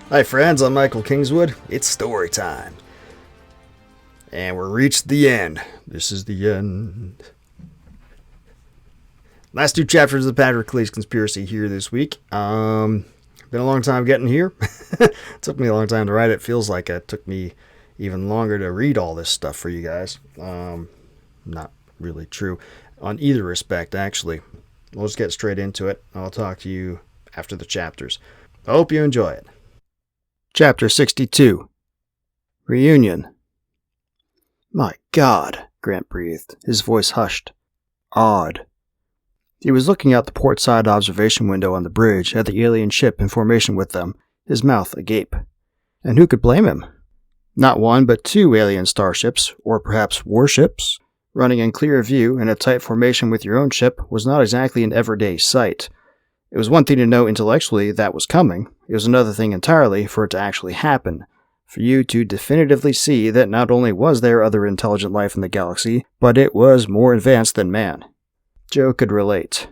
Hi friends, I'm Michael Kingswood. It's story time. And we're reached the end. This is the end. Last two chapters of the Pericles Conspiracy here this week. Been a long time getting here. It took me a long time to write it. Feels like it took me even longer to read all this stuff for you guys. Not really true on either respect, actually. We'll just get straight into it. I'll talk to you after the chapters. I hope you enjoy it. Chapter 62. Reunion. My God, Grant breathed, his voice hushed. Odd. He was looking out the port side observation window on the bridge at the alien ship in formation with them, his mouth agape. And who could blame him? Not one, but two alien starships, or perhaps warships, running in clear view in a tight formation with your own ship was not exactly an everyday sight. It was one thing to know intellectually that was coming. It was another thing entirely for it to actually happen. For you to definitively see that not only was there other intelligent life in the galaxy, but it was more advanced than man. Jo could relate.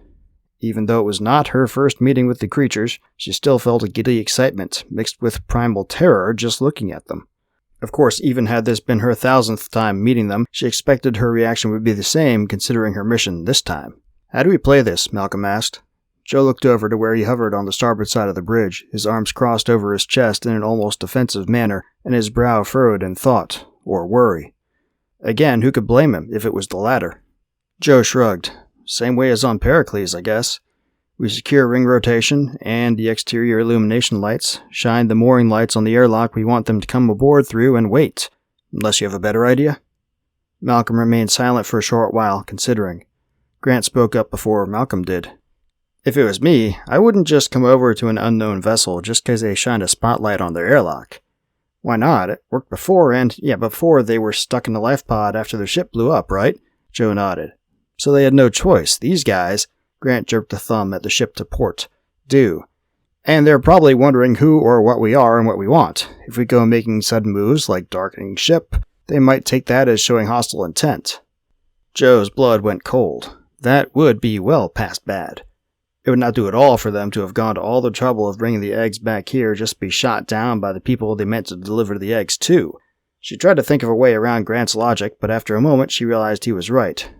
Even though it was not her first meeting with the creatures, she still felt a giddy excitement, mixed with primal terror just looking at them. Of course, even had this been her 1,000th time meeting them, she expected her reaction would be the same considering her mission this time. How do we play this? Malcolm asked. Jo looked over to where he hovered on the starboard side of the bridge, his arms crossed over his chest in an almost defensive manner, and his brow furrowed in thought, or worry. Again, who could blame him if it was the latter? Jo shrugged. Same way as on Pericles, I guess. We secure ring rotation and the exterior illumination lights, shine the mooring lights on the airlock we want them to come aboard through, and wait. Unless you have a better idea? Malcolm remained silent for a short while, considering. Grant spoke up before Malcolm did. If it was me, I wouldn't just come over to an unknown vessel just because they shined a spotlight on their airlock. Why not? It worked before, before they were stuck in the life pod after their ship blew up, right? Jo nodded. So they had no choice. These guys, Grant jerked a thumb at the ship to port, do. And they're probably wondering who or what we are and what we want. If we go making sudden moves like darkening ship, they might take that as showing hostile intent. Jo's blood went cold. That would be well past bad. It would not do at all for them to have gone to all the trouble of bringing the eggs back here just to be shot down by the people they meant to deliver the eggs to. She tried to think of a way around Grant's logic, but after a moment she realized he was right.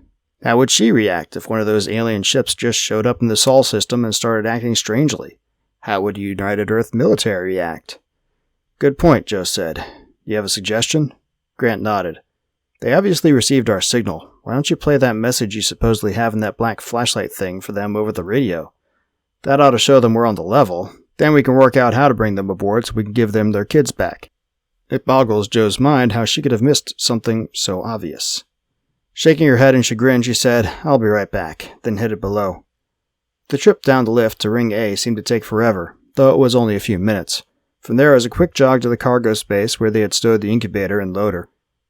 How would she react if one of those alien ships just showed up in the Sol system and started acting strangely? How would the United Earth military react? Good point, Jo said. You have a suggestion? Grant nodded. They obviously received our signal. Why don't you play that message you supposedly have in that black flashlight thing for them over the radio? That ought to show them we're on the level. Then we can work out how to bring them aboard so we can give them their kids back. It boggles Jo's mind how she could have missed something so obvious. Shaking her head in chagrin, she said, I'll be right back, then headed below. The trip down the lift to Ring A seemed to take forever, though it was only a few minutes. From there was a quick jog to the cargo space where they had stowed the incubator and loader.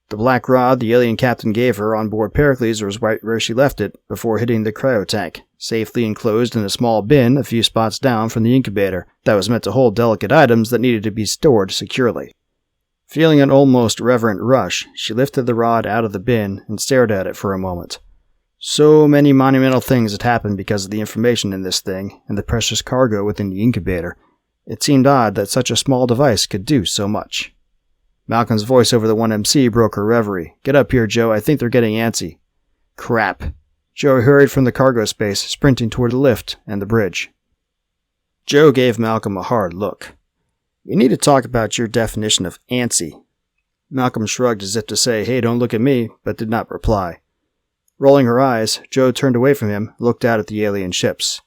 The black rod the alien captain gave her on board Pericles was right where she left it before hitting the cryotank, safely enclosed in a small bin a few spots down from the incubator that was meant to hold delicate items that needed to be stored securely. Feeling an almost reverent rush, she lifted the rod out of the bin and stared at it for a moment. So many monumental things had happened because of the information in this thing and the precious cargo within the incubator. It seemed odd that such a small device could do so much. Malcolm's voice over the 1MC broke her reverie. Get up here, Jo. I think they're getting antsy. Crap. Jo hurried from the cargo space, sprinting toward the lift and the bridge. Jo gave Malcolm a hard look. We need to talk about your definition of antsy. Malcolm shrugged as if to say, hey, don't look at me, but did not reply. Rolling her eyes, Jo turned away from him, looked out at the alien ships.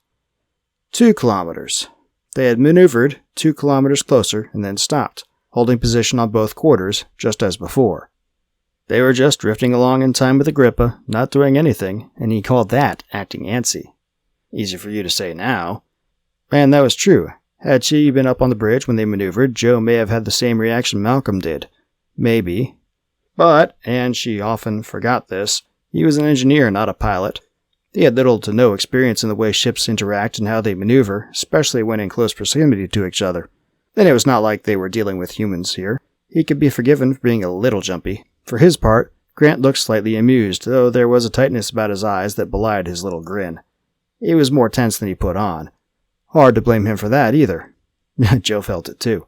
2 kilometers. They had maneuvered 2 kilometers closer and then stopped, holding position on both quarters, just as before. They were just drifting along in time with Agrippa, not doing anything, and he called that acting antsy. Easy for you to say now. And that was true. Had she been up on the bridge when they maneuvered, Jo may have had the same reaction Malcolm did. Maybe. But, and she often forgot this, he was an engineer, not a pilot. He had little to no experience in the way ships interact and how they maneuver, especially when in close proximity to each other. Then it was not like they were dealing with humans here. He could be forgiven for being a little jumpy. For his part, Grant looked slightly amused, though there was a tightness about his eyes that belied his little grin. He was more tense than he put on. Hard to blame him for that, either. Jo felt it, too.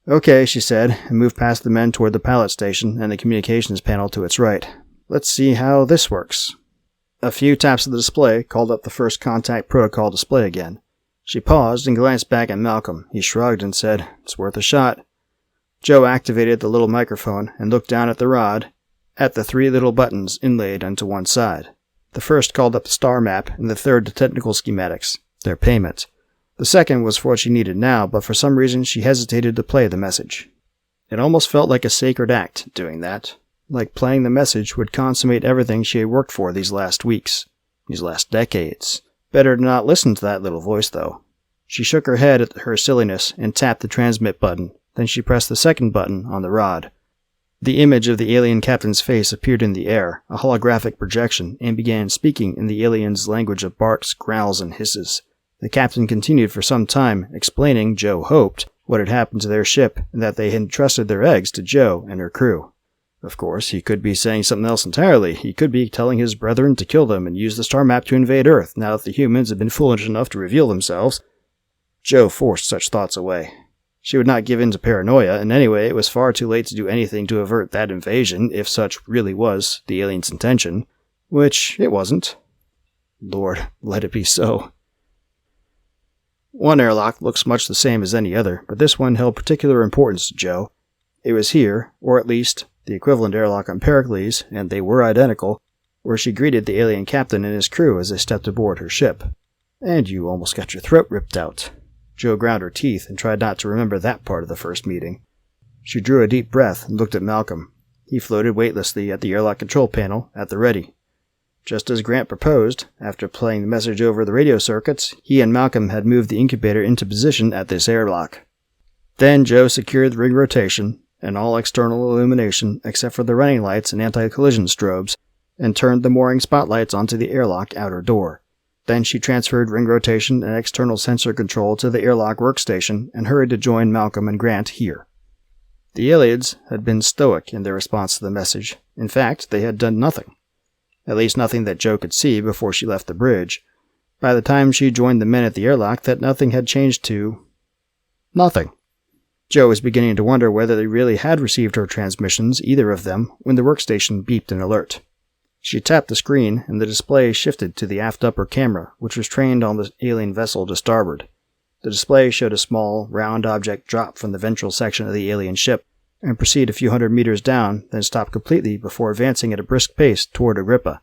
"Okay," she said, and moved past the men toward the pilot station and the communications panel to its right. "Let's see how this works." A few taps of the display called up the first contact protocol display again. She paused and glanced back at Malcolm. He shrugged and said, "It's worth a shot." Joe activated the little microphone and looked down at the rod, at the 3 little buttons inlaid onto one side. The first called up the star map, and the third the technical schematics, their payment. The second was for what she needed now, but for some reason she hesitated to play the message. It almost felt like a sacred act, doing that. Like playing the message would consummate everything she had worked for these last weeks, these last decades. Better to not listen to that little voice, though. She shook her head at her silliness and tapped the transmit button. Then she pressed the second button on the rod. The image of the alien captain's face appeared in the air, a holographic projection, and began speaking in the alien's language of barks, growls, and hisses. The captain continued for some time, explaining, Joe hoped, what had happened to their ship, and that they had entrusted their eggs to Joe and her crew. Of course, he could be saying something else entirely. He could be telling his brethren to kill them and use the star map to invade Earth, now that the humans had been foolish enough to reveal themselves. Joe forced such thoughts away. She would not give in to paranoia, and anyway, it was far too late to do anything to avert that invasion, if such really was the alien's intention. Which it wasn't. Lord, let it be so. One airlock looks much the same as any other, but this one held particular importance to Joe. It was here, or at least the equivalent airlock on Pericles, and they were identical, where she greeted the alien captain and his crew as they stepped aboard her ship. And you almost got your throat ripped out. Joe ground her teeth and tried not to remember that part of the first meeting. She drew a deep breath and looked at Malcolm. He floated weightlessly at the airlock control panel, at the ready. Just as Grant proposed, after playing the message over the radio circuits, he and Malcolm had moved the incubator into position at this airlock. Then Joe secured the ring rotation, and all external illumination except for the running lights and anti-collision strobes, and turned the mooring spotlights onto the airlock outer door. Then she transferred ring rotation and external sensor control to the airlock workstation and hurried to join Malcolm and Grant here. The aliens had been stoic in their response to the message. In fact, they had done nothing. At least nothing that Joe could see before she left the bridge. By the time she joined the men at the airlock, that nothing had changed to nothing. Joe was beginning to wonder whether they really had received her transmissions, either of them, when the workstation beeped an alert. She tapped the screen, and the display shifted to the aft upper camera, which was trained on the alien vessel to starboard. The display showed a small, round object drop from the ventral section of the alien ship, and proceed a few hundred meters down, then stop completely before advancing at a brisk pace toward Agrippa.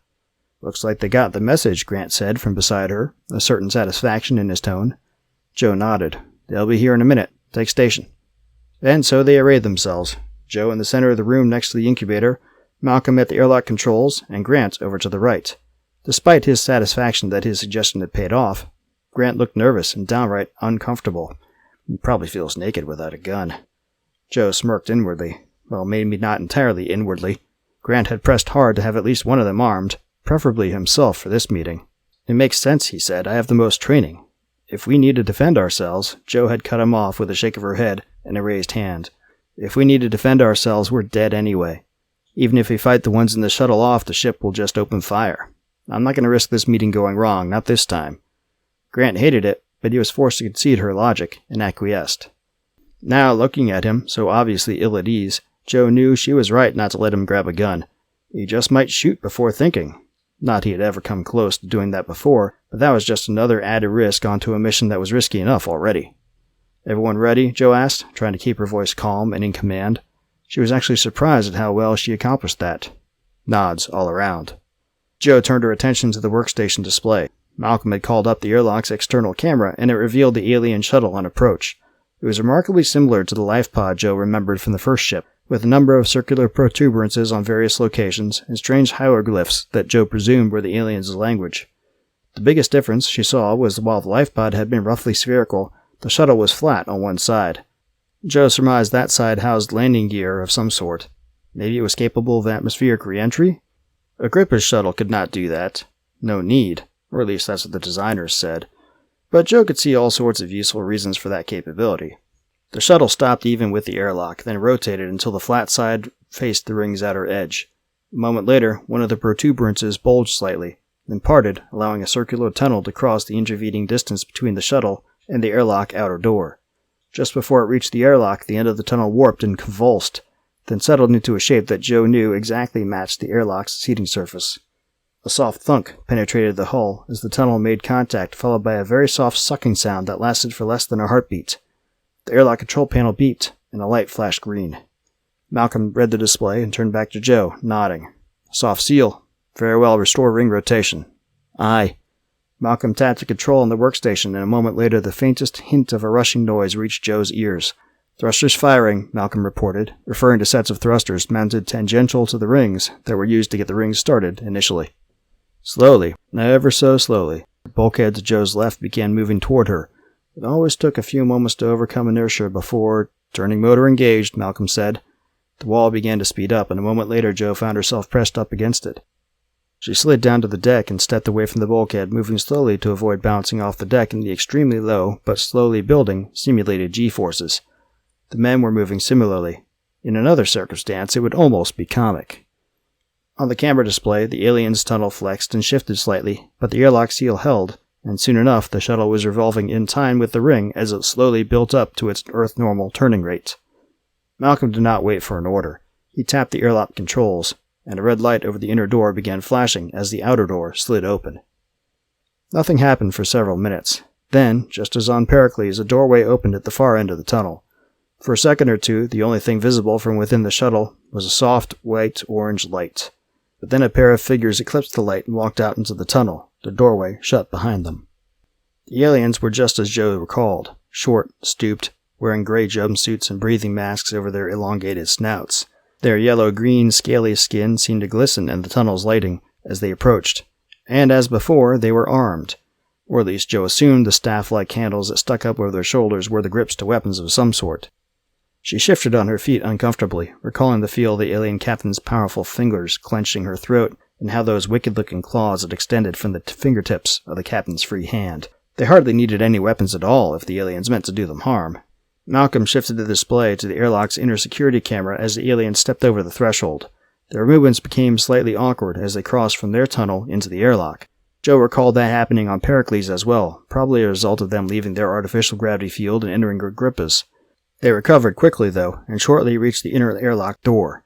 "Looks like they got the message," Grant said from beside her, a certain satisfaction in his tone. Joe nodded. "They'll be here in a minute. Take station." And so they arrayed themselves, Joe in the center of the room next to the incubator, Malcolm at the airlock controls, and Grant over to the right. Despite his satisfaction that his suggestion had paid off, Grant looked nervous and downright uncomfortable. He probably feels naked without a gun. Joe smirked inwardly. Well, maybe not entirely inwardly. Grant had pressed hard to have at least one of them armed, preferably himself for this meeting. "It makes sense," he said. "I have the most training." "If we need to defend ourselves," Joe had cut him off with a shake of her head and a raised hand. "If we need to defend ourselves, we're dead anyway. Even if we fight the ones in the shuttle off, the ship will just open fire. I'm not going to risk this meeting going wrong, not this time." Grant hated it, but he was forced to concede her logic, and acquiesced. Now, looking at him, so obviously ill at ease, Joe knew she was right not to let him grab a gun. He just might shoot before thinking. Not he had ever come close to doing that before, but that was just another added risk onto a mission that was risky enough already. "Everyone ready?" Joe asked, trying to keep her voice calm and in command. She was actually surprised at how well she accomplished that. Nods all around. Joe turned her attention to the workstation display. Malcolm had called up the airlock's external camera, and it revealed the alien shuttle on approach. It was remarkably similar to the life pod Joe remembered from the first ship, with a number of circular protuberances on various locations and strange hieroglyphs that Joe presumed were the aliens' language. The biggest difference she saw was that while the life pod had been roughly spherical, the shuttle was flat on one side. Joe surmised that side housed landing gear of some sort. Maybe it was capable of atmospheric re-entry? Agrippa's shuttle could not do that. No need, or at least that's what the designers said. But Joe could see all sorts of useful reasons for that capability. The shuttle stopped even with the airlock, then rotated until the flat side faced the ring's outer edge. A moment later, one of the protuberances bulged slightly, then parted, allowing a circular tunnel to cross the intervening distance between the shuttle and the airlock outer door. Just before it reached the airlock, the end of the tunnel warped and convulsed, then settled into a shape that Joe knew exactly matched the airlock's seating surface. A soft thunk penetrated the hull as the tunnel made contact, followed by a very soft sucking sound that lasted for less than a heartbeat. The airlock control panel beeped, and a light flashed green. Malcolm read the display and turned back to Joe, nodding. Soft seal. Very well, restore ring rotation. Aye. Malcolm tapped the control on the workstation, and a moment later the faintest hint of a rushing noise reached Joe's ears. Thrusters firing, Malcolm reported, referring to sets of thrusters mounted tangential to the rings that were used to get the rings started initially. Slowly, ever so slowly, the bulkhead to Joe's left began moving toward her. It always took a few moments to overcome inertia before, turning motor engaged, Malcolm said. The wall began to speed up, and a moment later Joe found herself pressed up against it. She slid down to the deck and stepped away from the bulkhead, moving slowly to avoid bouncing off the deck in the extremely low, but slowly building, simulated G-forces. The men were moving similarly. In another circumstance, it would almost be comic. On the camera display, the alien's tunnel flexed and shifted slightly, but the airlock seal held, and soon enough the shuttle was revolving in time with the ring as it slowly built up to its Earth-normal turning rate. Malcolm did not wait for an order. He tapped the airlock controls, and a red light over the inner door began flashing as the outer door slid open. Nothing happened for several minutes. Then, just as on Pericles, a doorway opened at the far end of the tunnel. For a second or two, the only thing visible from within the shuttle was a soft, white-orange light. But then a pair of figures eclipsed the light and walked out into the tunnel, the doorway shut behind them. The aliens were just as Joe recalled, short, stooped, wearing gray jumpsuits and breathing masks over their elongated snouts. Their yellow-green, scaly skin seemed to glisten in the tunnel's lighting as they approached, and as before, they were armed. Or at least Joe assumed the staff-like handles that stuck up over their shoulders were the grips to weapons of some sort. She shifted on her feet uncomfortably, recalling the feel of the alien captain's powerful fingers clenching her throat and how those wicked-looking claws had extended from the fingertips of the captain's free hand. They hardly needed any weapons at all if the aliens meant to do them harm. Malcolm shifted the display to the airlock's inner security camera as the aliens stepped over the threshold. Their movements became slightly awkward as they crossed from their tunnel into the airlock. Joe recalled that happening on Pericles as well, probably a result of them leaving their artificial gravity field and entering Agrippa's. They recovered quickly, though, and shortly reached the inner airlock door.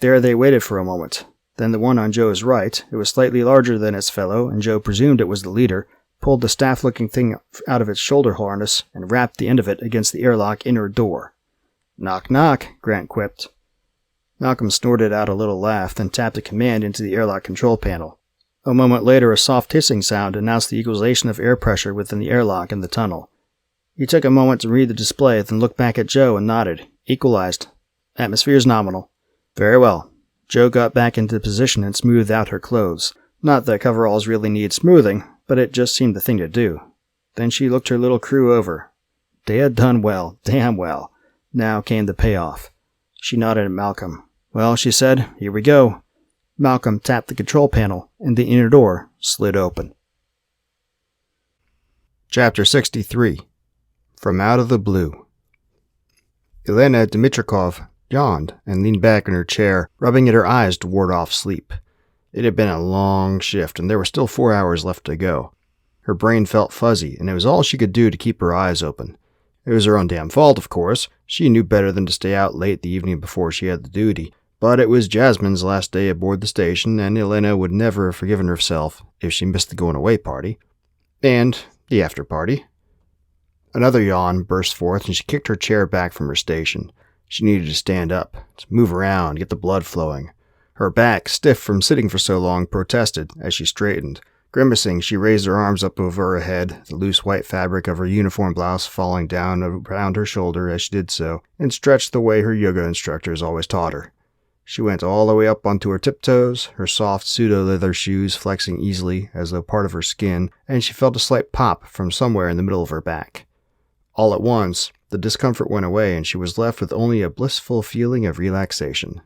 There they waited for a moment. Then the one on Joe's right, it was slightly larger than its fellow, and Joe presumed it was the leader, pulled the staff-looking thing out of its shoulder harness and wrapped the end of it against the airlock inner door. "Knock, knock," Grant quipped. Malcolm snorted out a little laugh, then tapped a command into the airlock control panel. A moment later, a soft hissing sound announced the equalization of air pressure within the airlock and the tunnel. He took a moment to read the display, then looked back at Joe and nodded. Equalized. Atmosphere's nominal. Very well. Joe got back into position and smoothed out her clothes. Not that coveralls really need smoothing, but it just seemed the thing to do. Then she looked her little crew over. They had done well, damn well. Now came the payoff. She nodded at Malcolm. Well, she said, here we go. Malcolm tapped the control panel, and the inner door slid open. Chapter 63. From Out of the Blue. Elena Dmitrikov yawned and leaned back in her chair, rubbing at her eyes to ward off sleep. It had been a long shift, and there were still 4 hours left to go. Her brain felt fuzzy, and it was all she could do to keep her eyes open. It was her own damn fault, of course. She knew better than to stay out late the evening before she had the duty. But it was Jasmine's last day aboard the station, and Elena would never have forgiven herself if she missed the going-away party. And the after-party. Another yawn burst forth, and she kicked her chair back from her station. She needed to stand up, to move around, get the blood flowing. Her back, stiff from sitting for so long, protested as she straightened. Grimacing, she raised her arms up over her head, the loose white fabric of her uniform blouse falling down around her shoulder as she did so, and stretched the way her yoga instructors always taught her. She went all the way up onto her tiptoes, her soft pseudo-leather shoes flexing easily as though part of her skin, and she felt a slight pop from somewhere in the middle of her back. All at once, the discomfort went away, and she was left with only a blissful feeling of relaxation.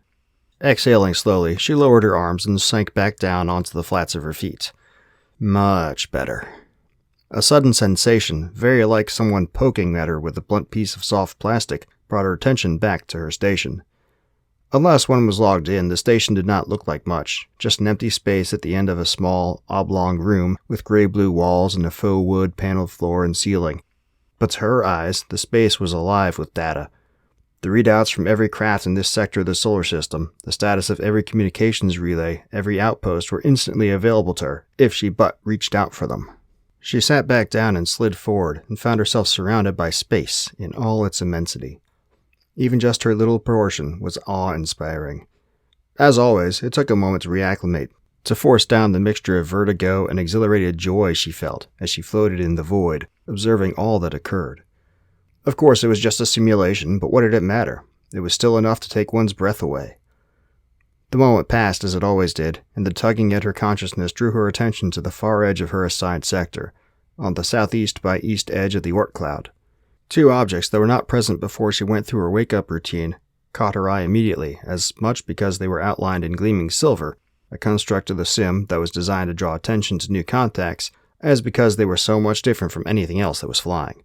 Exhaling slowly, she lowered her arms and sank back down onto the flats of her feet. Much better. A sudden sensation, very like someone poking at her with a blunt piece of soft plastic, brought her attention back to her station. Unless one was logged in, the station did not look like much, just an empty space at the end of a small, oblong room with gray-blue walls and a faux wood paneled floor and ceiling. But to her eyes, the space was alive with data. The readouts from every craft in this sector of the solar system, the status of every communications relay, every outpost were instantly available to her, if she but reached out for them. She sat back down and slid forward, and found herself surrounded by space in all its immensity. Even just her little portion was awe-inspiring. As always, it took a moment to reacclimate, to force down the mixture of vertigo and exhilarated joy she felt as she floated in the void, observing all that occurred. Of course, it was just a simulation, but what did it matter? It was still enough to take one's breath away. The moment passed as it always did, and the tugging at her consciousness drew her attention to the far edge of her assigned sector, on the southeast by east edge of the Oort cloud. Two objects that were not present before she went through her wake-up routine caught her eye immediately, as much because they were outlined in gleaming silver, a construct of the sim that was designed to draw attention to new contacts, as because they were so much different from anything else that was flying.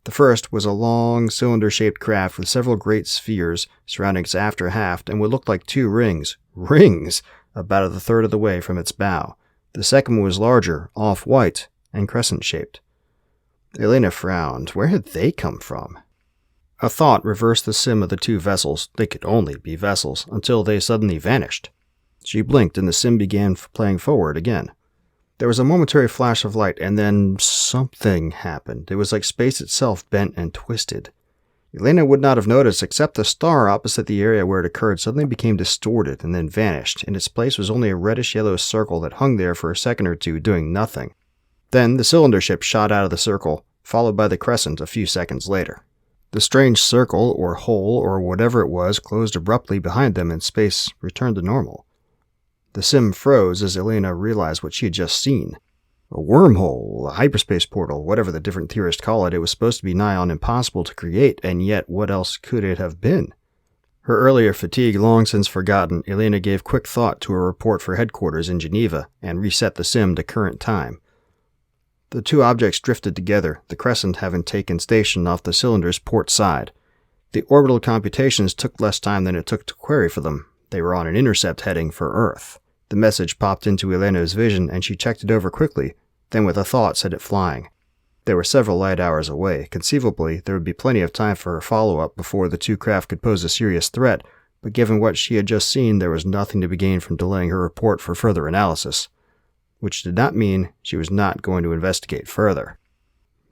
The first was a long, cylinder-shaped craft with several great spheres surrounding its after half and what looked like two rings, about a third of the way from its bow. The second was larger, off-white, and crescent-shaped. Elena frowned. Where had they come from? A thought reversed the sim of the two vessels. They could only be vessels, until they suddenly vanished. She blinked, and the sim began playing forward again. There was a momentary flash of light, and then something happened. It was like space itself bent and twisted. Elena would not have noticed, except the star opposite the area where it occurred suddenly became distorted and then vanished. In its place was only a reddish-yellow circle that hung there for a second or two, doing nothing. Then the cylinder ship shot out of the circle, followed by the crescent a few seconds later. The strange circle, or hole, or whatever it was, closed abruptly behind them and space returned to normal. The sim froze as Elena realized what she had just seen. A wormhole, a hyperspace portal, whatever the different theorists call it, it was supposed to be nigh on impossible to create, and yet what else could it have been? Her earlier fatigue long since forgotten, Elena gave quick thought to a report for headquarters in Geneva, and reset the sim to current time. The two objects drifted together, the crescent having taken station off the cylinder's port side. The orbital computations took less time than it took to query for them. They were on an intercept heading for Earth. The message popped into Elena's vision, and she checked it over quickly, then with a thought set it flying. They were several light hours away. Conceivably, there would be plenty of time for her follow-up before the two craft could pose a serious threat, but given what she had just seen, there was nothing to be gained from delaying her report for further analysis. Which did not mean she was not going to investigate further.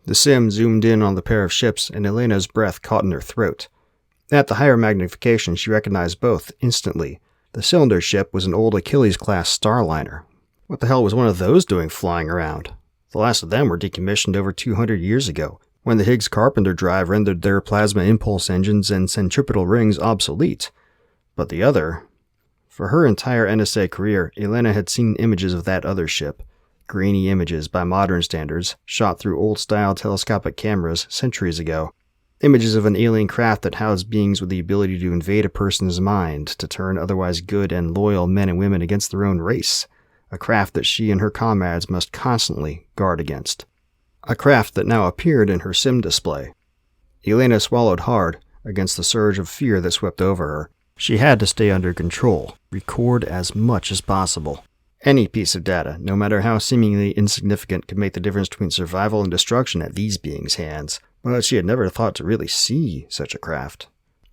The sim zoomed in on the pair of ships, and Elena's breath caught in her throat. At the higher magnification, she recognized both instantly. The cylinder ship was an old Achilles-class starliner. What the hell was one of those doing flying around? The last of them were decommissioned over 200 years ago, when the Higgs-Carpenter drive rendered their plasma impulse engines and centripetal rings obsolete. But the other... For her entire NSA career, Elena had seen images of that other ship. Grainy images by modern standards, shot through old-style telescopic cameras centuries ago. Images of an alien craft that housed beings with the ability to invade a person's mind, to turn otherwise good and loyal men and women against their own race. A craft that she and her comrades must constantly guard against. A craft that now appeared in her sim display. Elena swallowed hard against the surge of fear that swept over her. She had to stay under control, record as much as possible. Any piece of data, no matter how seemingly insignificant, could make the difference between survival and destruction at these beings' hands, but she had never thought to really see such a craft.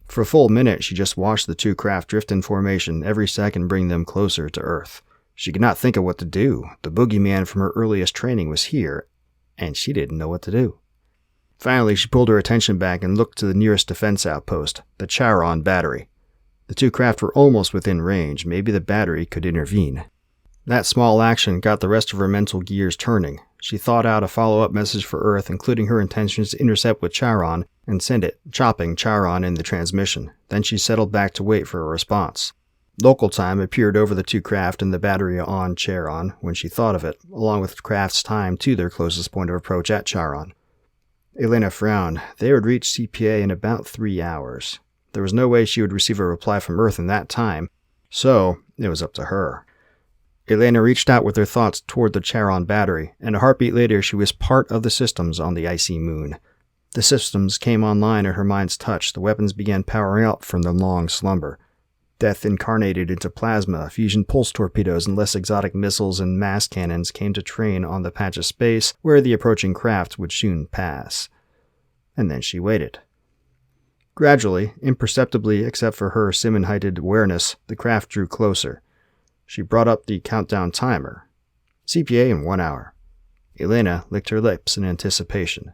For a full minute, she just watched the two craft drift in formation, every second bringing them closer to Earth. She could not think of what to do. The boogeyman from her earliest training was here, and she didn't know what to do. Finally, she pulled her attention back and looked to the nearest defense outpost, the Charon battery. The two craft were almost within range. Maybe the battery could intervene. That small action got the rest of her mental gears turning. She thought out a follow-up message for Earth, including her intentions to intercept with Charon and send it, chopping Charon in the transmission. Then she settled back to wait for a response. Local time appeared over the two craft and the battery on Charon when she thought of it, along with the craft's time to their closest point of approach at Charon. Elena frowned. They would reach CPA in about 3 hours. There was no way she would receive a reply from Earth in that time, so it was up to her. Elena reached out with her thoughts toward the Charon battery, and a heartbeat later she was part of the systems on the icy moon. The systems came online at her mind's touch. The weapons began powering up from their long slumber. Death incarnated into plasma, fusion pulse torpedoes, and less exotic missiles and mass cannons came to train on the patch of space where the approaching craft would soon pass. and then she waited. Gradually, imperceptibly except for her Simon-heighted awareness, the craft drew closer. She brought up the countdown timer. CPA in 1 hour. Elena licked her lips in anticipation.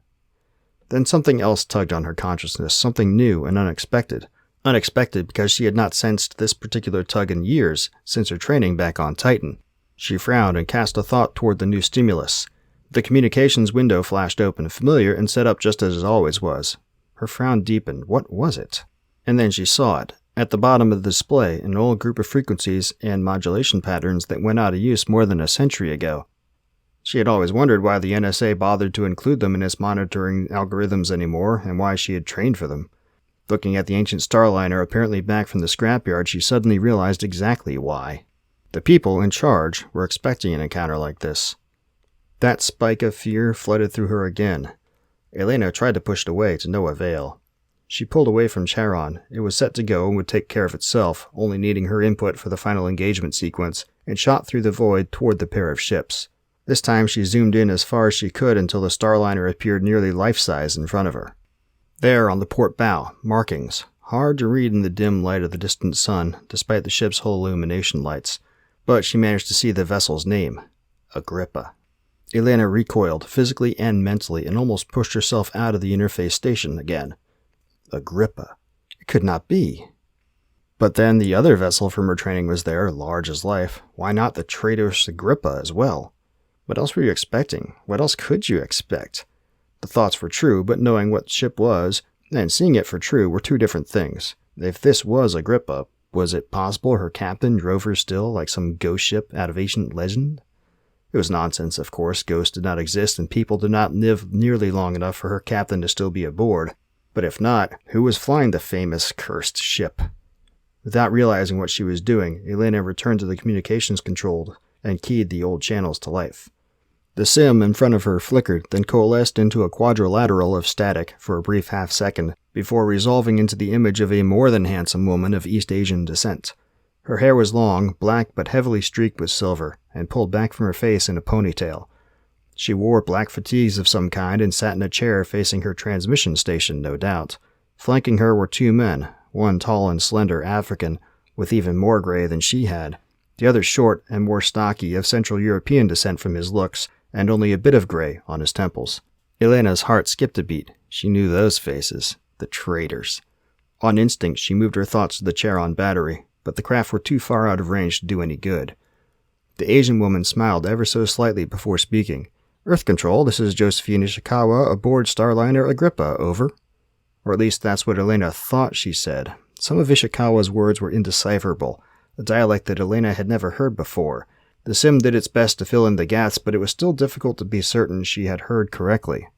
Then something else tugged on her consciousness, something new and unexpected. Unexpected because she had not sensed this particular tug in years since her training back on Titan. She frowned and cast a thought toward the new stimulus. The communications window flashed open, familiar and set up just as it always was. Her frown deepened. What was it? And then she saw it. At the bottom of the display, an old group of frequencies and modulation patterns that went out of use more than a century ago. She had always wondered why the NSA bothered to include them in its monitoring algorithms anymore, and why she had trained for them. Looking at the ancient starliner apparently back from the scrapyard, she suddenly realized exactly why. The people in charge were expecting an encounter like this. That spike of fear flooded through her again. Elena tried to push it away, to no avail. She pulled away from Charon. It was set to go and would take care of itself, only needing her input for the final engagement sequence, and shot through the void toward the pair of ships. This time she zoomed in as far as she could until the starliner appeared nearly life-size in front of her. There, on the port bow, markings, hard to read in the dim light of the distant sun, despite the ship's whole illumination lights, but she managed to see the vessel's name, Agrippa. Elena recoiled, physically and mentally, and almost pushed herself out of the interface station again. Agrippa. It could not be. But then the other vessel from her training was there, large as life. Why not the traitorous Agrippa as well? What else were you expecting? What else could you expect? The thoughts were true, but knowing what ship was, and seeing it for true, were two different things. If this was Agrippa, was it possible her captain drove her still, like some ghost ship out of ancient legend? It was nonsense, of course. Ghosts did not exist, and people did not live nearly long enough for her captain to still be aboard. But if not, who was flying the famous, cursed ship? Without realizing what she was doing, Elena returned to the communications control and keyed the old channels to life. The sim in front of her flickered, then coalesced into a quadrilateral of static for a brief half-second, before resolving into the image of a more than handsome woman of East Asian descent. Her hair was long, black but heavily streaked with silver, and pulled back from her face in a ponytail. She wore black fatigues of some kind and sat in a chair facing her transmission station, no doubt. Flanking her were two men, one tall and slender African, with even more gray than she had, the other short and more stocky, of Central European descent from his looks, and only a bit of gray on his temples. Elena's heart skipped a beat. She knew those faces. The traitors. On instinct, she moved her thoughts to the Charon battery, but the craft were too far out of range to do any good. The Asian woman smiled ever so slightly before speaking. Earth Control, this is Josephine Ishikawa aboard Starliner Agrippa, over. Or at least that's what Elena thought she said. Some of Ishikawa's words were indecipherable, a dialect that Elena had never heard before. The sim did its best to fill in the gaps, but it was still difficult to be certain she had heard correctly.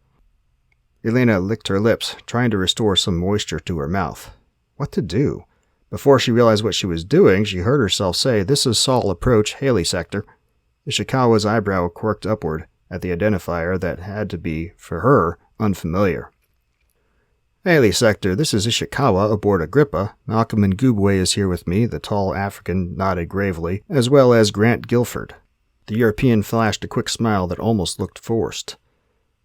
Elena licked her lips, trying to restore some moisture to her mouth. What to do? Before she realized what she was doing, she heard herself say, "This is Sol approach, Haley sector." Ishikawa's eyebrow quirked upward at the identifier that had to be, for her, unfamiliar. "Haley sector, this is Ishikawa aboard Agrippa. Malcolm Ngubwe is here with me," the tall African nodded gravely, "as well as Grant Guilford." The European flashed a quick smile that almost looked forced.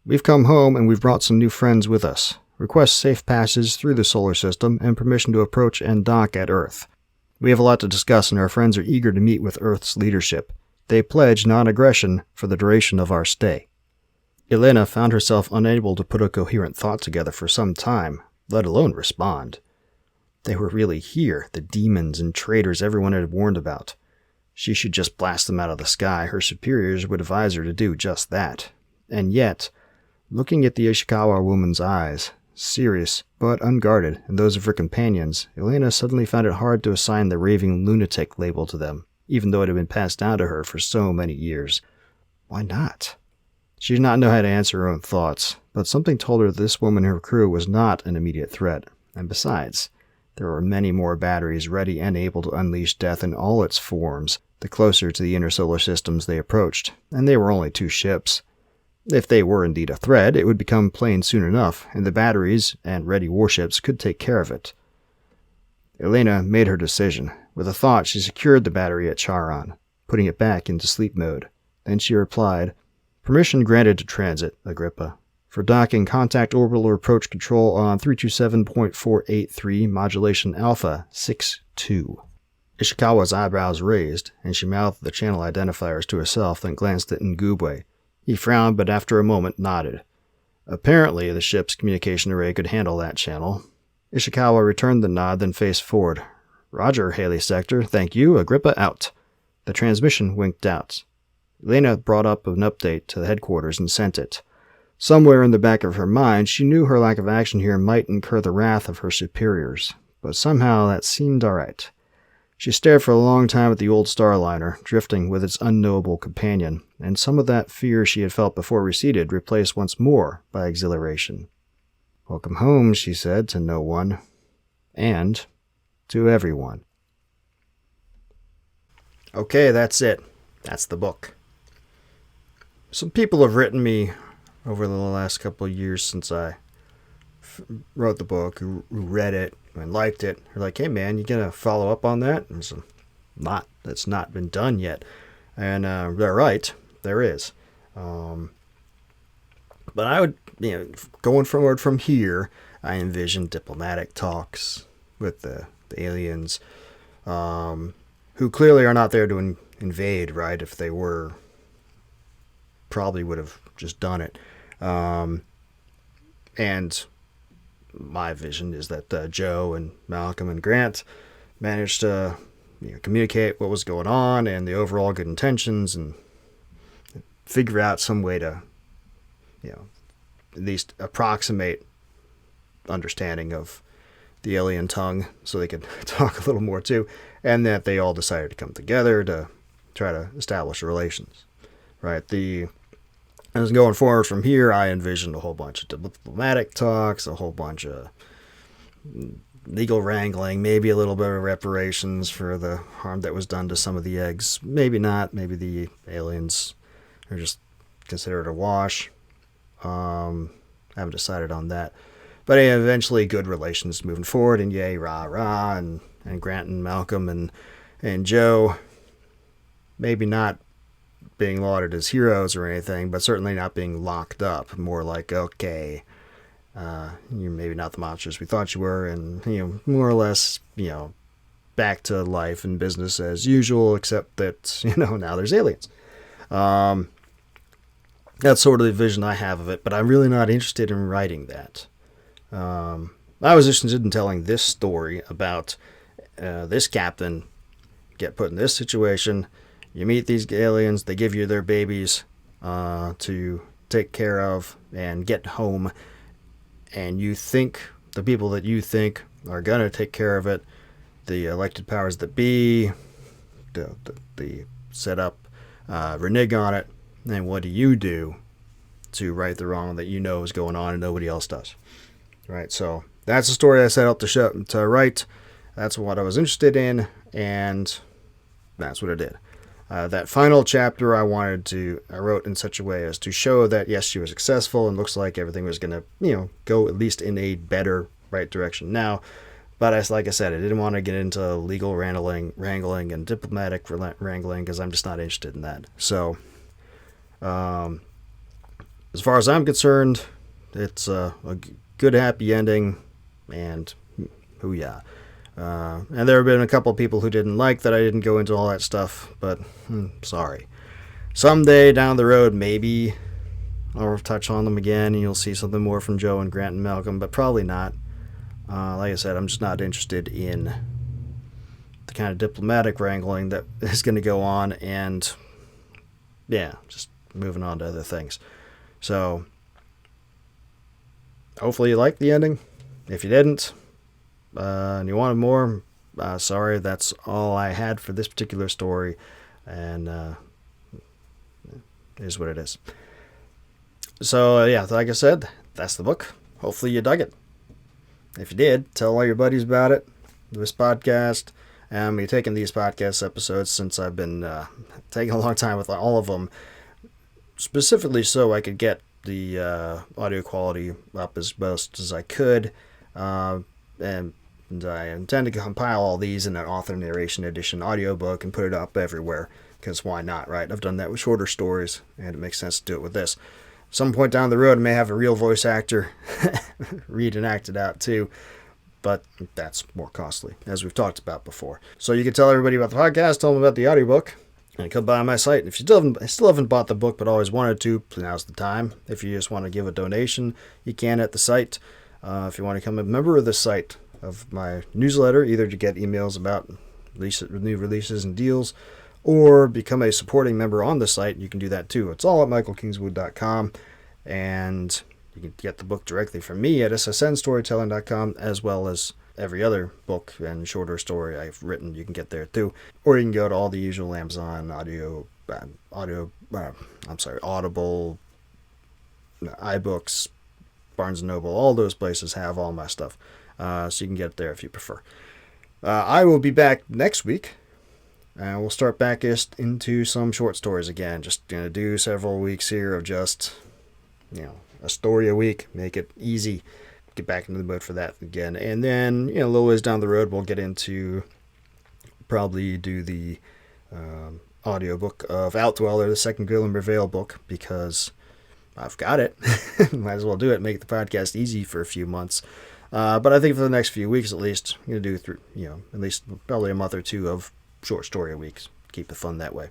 "We've come home and we've brought some new friends with us. Request safe passage through the solar system and permission to approach and dock at Earth. We have a lot to discuss and our friends are eager to meet with Earth's leadership. They pledge non-aggression for the duration of our stay." Elena found herself unable to put a coherent thought together for some time, let alone respond. They were really here, the demons and traitors everyone had warned about. She should just blast them out of the sky. Her superiors would advise her to do just that. And yet, looking at the Ishikawa woman's eyes, serious but unguarded, and those of her companions, Elena suddenly found it hard to assign the raving lunatic label to them, even though it had been passed down to her for so many years. Why not? She did not know how to answer her own thoughts, but something told her this woman and her crew was not an immediate threat, and besides, there were many more batteries ready and able to unleash death in all its forms, the closer to the inner solar systems they approached, and they were only 2 ships. If they were indeed a threat, it would become plain soon enough, and the batteries and ready warships could take care of it. Elena made her decision. With a thought, she secured the battery at Charon, putting it back into sleep mode. Then she replied, "Permission granted to transit, Agrippa. For docking, contact orbital approach control on 327.483 modulation alpha 62. Ishikawa's eyebrows raised, and she mouthed the channel identifiers to herself, then glanced at Ngubwe. He frowned, but after a moment nodded. Apparently, the ship's communication array could handle that channel. Ishikawa returned the nod, then faced forward. Roger, Haley Sector. Thank you. Agrippa out. The transmission winked out. Elena brought up an update to the headquarters and sent it. Somewhere in the back of her mind, she knew her lack of action here might incur the wrath of her superiors, but somehow that seemed all right. She stared for a long time at the old starliner, drifting with its unknowable companion, and some of that fear she had felt before receded, replaced once more by exhilaration. Welcome home, she said to no one, and to everyone. Okay, that's it. That's the book. Some people have written me over the last couple of years since I wrote the book, who read it and liked it. They're like, hey man, you gonna follow up on that? And so, that's not been done yet. And they're right, there is. But I would, going forward from here, I envision diplomatic talks with the aliens, who clearly are not there to invade, right? If they were, probably would have just done it. And my vision is that Joe and Malcolm and Grant managed to communicate what was going on and the overall good intentions, and figure out some way to at least approximate understanding of the alien tongue so they could talk a little more too, and that they all decided to come together to try to establish relations, right? As going forward from here, I envisioned a whole bunch of diplomatic talks, a whole bunch of legal wrangling, maybe a little bit of reparations for the harm that was done to some of the eggs. Maybe not. Maybe the aliens are just considered a wash. Haven't decided on that. But eventually good relations moving forward, and yay, rah, rah, and Grant and Malcolm and Joe, maybe not being lauded as heroes or anything, but certainly not being locked up. More like, okay, you're maybe not the monsters we thought you were, and more or less, back to life and business as usual, except that now there's aliens. That's sort of the vision I have of it, but I'm really not interested in writing that. I was interested in telling this story about this captain get put in this situation. You meet these aliens, they give you their babies to take care of and get home, and you think the people that you think are going to take care of it, the elected powers that be, the set up, renege on it, and what do you do to right the wrong that is going on and nobody else does? Right, so that's the story I set out to write. That's what I was interested in, and that's what I did. That final chapter I wrote in such a way as to show that, yes, she was successful and looks like everything was going to, go at least in a better, right direction now. But like I said, I didn't want to get into legal wrangling and diplomatic wrangling because I'm just not interested in that. So, as far as I'm concerned, it's a good, happy ending, and hoo-yah. And there have been a couple of people who didn't like that I didn't go into all that stuff, but sorry. Someday down the road, maybe I'll touch on them again and you'll see something more from Joe and Grant and Malcolm, but probably not. Like I said, I'm just not interested in the kind of diplomatic wrangling that is going to go on, and just moving on to other things. So, hopefully you liked the ending. If you didn't, and you wanted more, sorry, that's all I had for this particular story, and it is what it is. So, like I said, that's the book. Hopefully you dug it. If you did, tell all your buddies about it, this podcast. I'm be taking these podcast episodes since I've been taking a long time with all of them, specifically so I could get the audio quality up as best as I could, and I intend to compile all these in an author narration edition audiobook and put it up everywhere, because why not, right? I've done that with shorter stories, and it makes sense to do it with this. Some point down the road, I may have a real voice actor read and act it out too, but that's more costly, as we've talked about before. So you can tell everybody about the podcast, tell them about the audiobook, and come by my site. If you still haven't bought the book but always wanted to, now's the time. If you just want to give a donation, you can at the site. If you want to become a member of the site of my newsletter, either to get emails about new releases and deals, or become a supporting member on the site, you can do that too. It's all at michaelkingswood.com, and you can get the book directly from me at ssnstorytelling.com, as well as every other book and shorter story I've written. You can get there too, or you can go to all the usual Amazon, Audible, iBooks, Barnes & Noble. All those places have all my stuff, so you can get it there if you prefer. I will be back next week, and we'll start back into some short stories again. Just gonna do several weeks here of just, a story a week, make it easy. Get back into the mood for that again. And then, a little ways down the road, we'll get into probably do the audiobook of Outdweller, the second Gillimer Vale book, because I've got it. Might as well do it, make the podcast easy for a few months. But I think for the next few weeks at least, I'm going to do at least probably a month or two of short story a week. Keep it fun that way.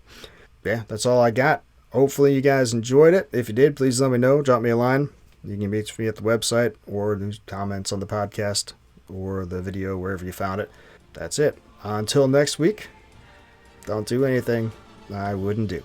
Yeah, that's all I got. Hopefully you guys enjoyed it. If you did, please let me know. Drop me a line. You can reach me at the website, or do comments on the podcast or the video, wherever you found it. That's it. Until next week, don't do anything I wouldn't do.